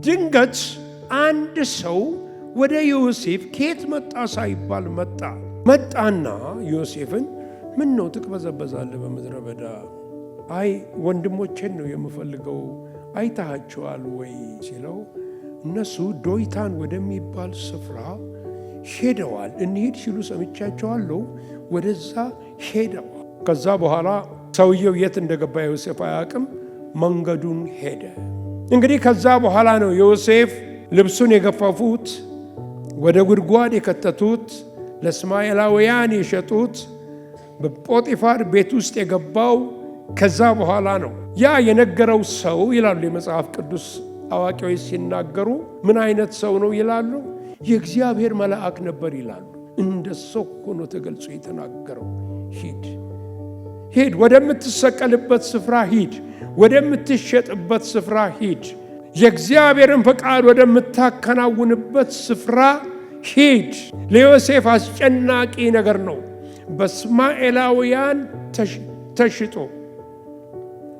ድንገት አንድ ሰው ወደ ዮሴፍ ከየት መጣ ሳይባል መጣና ዮሴፍን ምን ነው ትቅበዘበዛለህ በምድረ በዳ? አይ ወንድሞቼን ነው የምፈልገው አይታቸዋል ወይ ሲለው እነሱ ዶይታን ወደሚባል ስፍራ ሄደዋል። እንሂድ ሲሉ ሰምቻቸዋለሁ። ወደዛ ሄደዋል። ከዛ በኋላ ሰውየው የት እንደገባ ዮሴፍ አያውቅም። መንገዱን ሄደ። እንግዲህ ከዛ በኋላ ነው ዮሴፍ ልብሱን የገፈፉት፣ ወደ ጉድጓድ የከተቱት፣ ለእስማኤላውያን የሸጡት፣ በጶጢፋር ቤት ውስጥ የገባው ከዛ በኋላ ነው። ያ የነገረው ሰው ይላሉ የመጽሐፍ ቅዱስ አዋቂዎች ሲናገሩ ምን አይነት ሰው ነው ይላሉ? የእግዚአብሔር መልአክ ነበር ይላሉ። እንደ ሰው ሆኖ ተገልጾ የተናገረው ሂድ፣ ወደምትሰቀልበት ስፍራ ሂድ፣ ወደምትሸጥበት ስፍራ ሂድ፣ የእግዚአብሔርን ፈቃድ ወደምታከናውንበት ስፍራ ሂድ። ለዮሴፍ አስጨናቂ ነገር ነው። በእስማኤላውያን ተሽጦ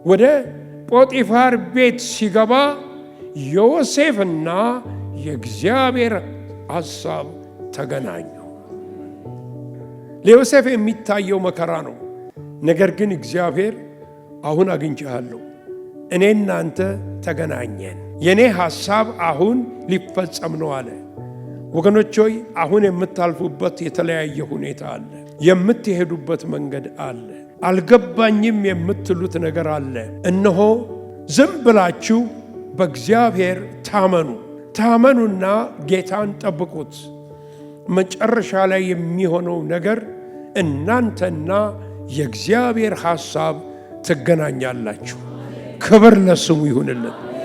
ወደ ጶጢፋር ቤት ሲገባ ዮሴፍና የእግዚአብሔር ሐሳብ ተገናኙ። ለዮሴፍ የሚታየው መከራ ነው። ነገር ግን እግዚአብሔር አሁን አግኝቻለሁ፣ እኔና አንተ ተገናኘን፣ የኔ ሐሳብ አሁን ሊፈጸም ነው አለ። ወገኖች ሆይ አሁን የምታልፉበት የተለያየ ሁኔታ አለ። የምትሄዱበት መንገድ አለ። አልገባኝም የምትሉት ነገር አለ። እነሆ ዝም ብላችሁ በእግዚአብሔር ታመኑና ጌታን ጠብቁት። መጨረሻ ላይ የሚሆነው ነገር እናንተና የእግዚአብሔር ሐሳብ ትገናኛላችሁ። ክብር ለስሙ ይሁንልን።